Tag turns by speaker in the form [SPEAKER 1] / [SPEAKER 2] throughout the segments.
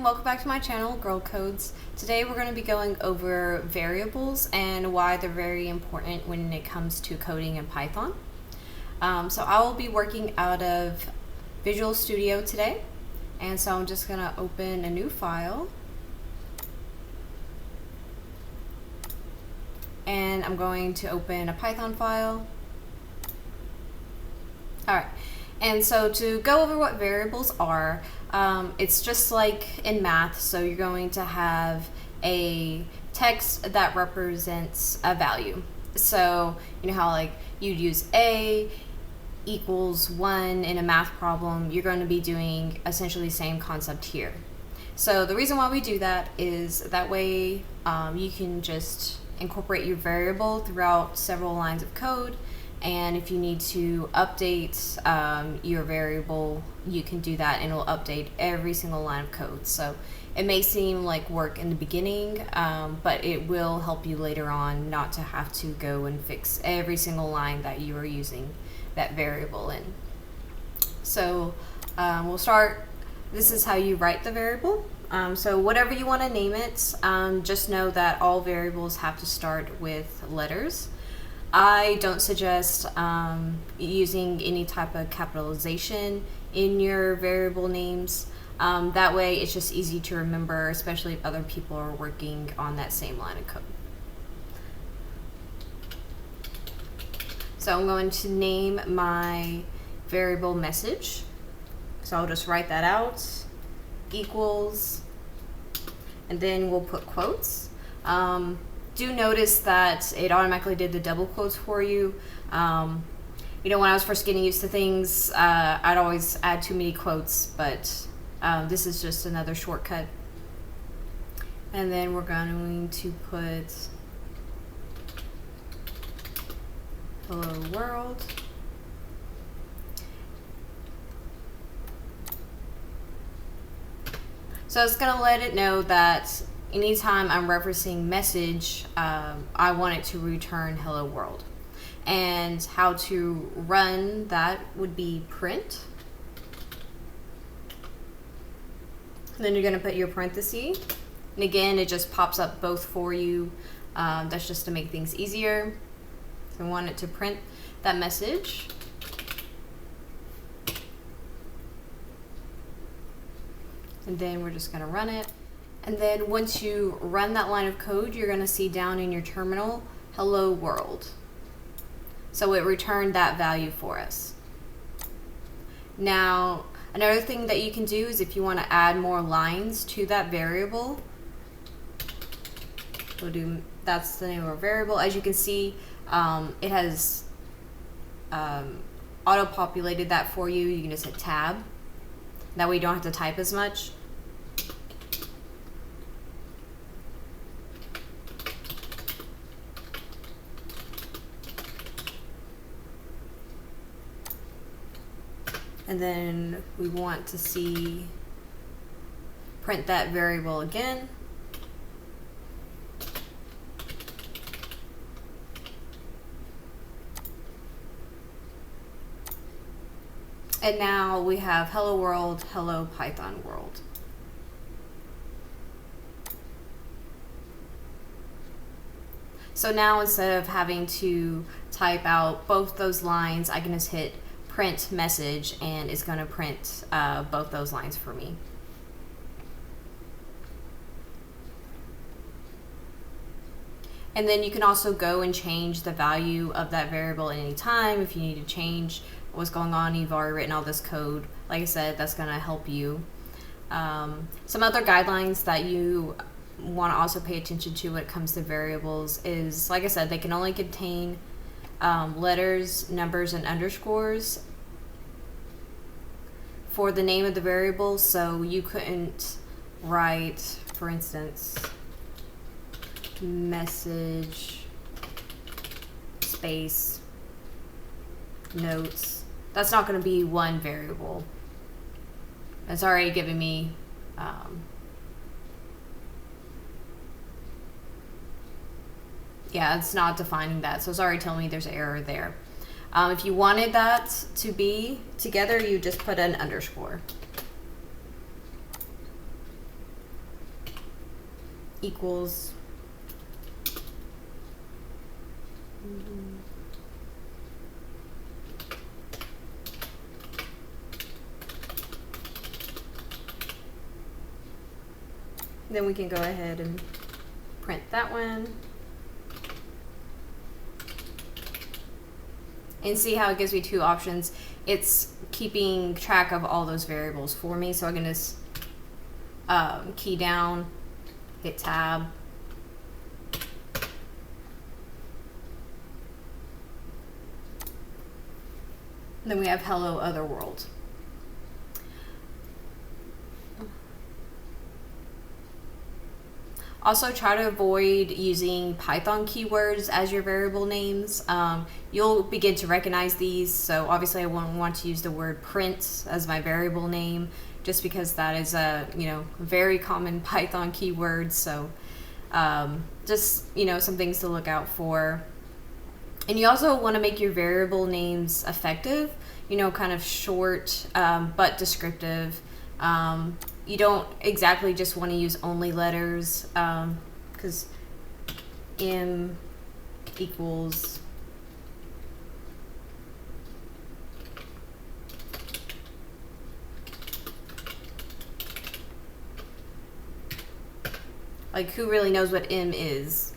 [SPEAKER 1] everyone, welcome back to my channel, Girl Codes. Today we're going to be going over variables and why they're very important when it comes to coding in Python. So I will be working out of Visual Studio today, and so I'm just going to open a new file. And I'm going to open a Python file. Alright, and so to go over what variables are, it's just like in math, so you're going to have a text that represents a value. So you know how like you'd use A equals 1 in a math problem, you're going to be doing essentially the same concept here. So the reason why we do that is that way you can just incorporate your variable throughout several lines of code, and if you need to update your variable, you can do that and it'll update every single line of code. So it may seem like work in the beginning, but it will help you later on not to have to go and fix every single line that you are using that variable in. So we'll start. This is how you write the variable. So whatever you want to name it, just know that all variables have to start with letters. I don't suggest using any type of capitalization in your variable names. That way it's just easy to remember, especially if other people are working on that same line of code. So I'm going to name my variable message. So I'll just write that out, equals, and then we'll put quotes. Do notice that it automatically did the double quotes for you. You know, when I was first getting used to things, I'd always add too many quotes, but this is just another shortcut. And then we're going to put hello world. So it's going to let it know that anytime I'm referencing message, I want it to return hello world. And how to run that would be print. And then you're going to put your parenthesis. And again, it just pops up both for you. That's just to make things easier. So I want it to print that message. And then we're just going to run it. And then once you run that line of code, you're going to see down in your terminal, hello world. So it returned that value for us. Now, another thing that you can do is if you want to add more lines to that variable, that's the name of our variable. As you can see, it has auto-populated that for you. You can just hit tab. That way you don't have to type as much. And then we want to see print that variable again. And now we have hello world, hello Python world. So now instead of having to type out both those lines, I can just hit print message and it's going to print both those lines for me. And then you can also go and change the value of that variable at any time if you need to change what's going on. You've already written all this code. Like I said, that's going to help you. Some other guidelines that you want to also pay attention to when it comes to variables is, like I said, they can only contain letters, numbers, and underscores for the name of the variable. So you couldn't write, for instance, message space notes. That's not going to be one variable. It's already giving me yeah, it's not defining that, so it's already telling me there's an error there. If you wanted that to be together, you just put an underscore. equals. Then we can go ahead and print that one. And see how it gives me two options. It's keeping track of all those variables for me. So I'm going to key down, hit tab. And then we have hello other world. Also, try to avoid using Python keywords as your variable names. You'll begin to recognize these. So obviously I won't want to use the word print as my variable name, just because that is a very common Python keyword. So just some things to look out for. And you also want to make your variable names effective, kind of short but descriptive. You don't exactly just want to use only letters, because m equals like, who really knows what m is?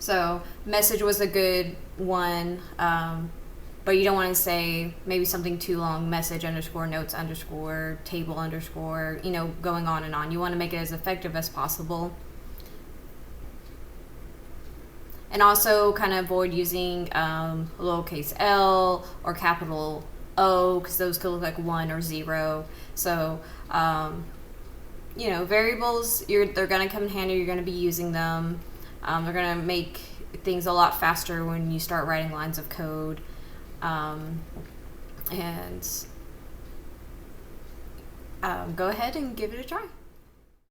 [SPEAKER 1] So message was a good one, but you don't want to say maybe something too long, message underscore notes underscore table underscore, going on and on. You want to make it as effective as possible. And also kind of avoid using lowercase l or capital O, because those could look like 1 or 0. So, variables, they're going to come in handy. You're going to be using them. They're going to make things a lot faster when you start writing lines of code. And go ahead and give it a try.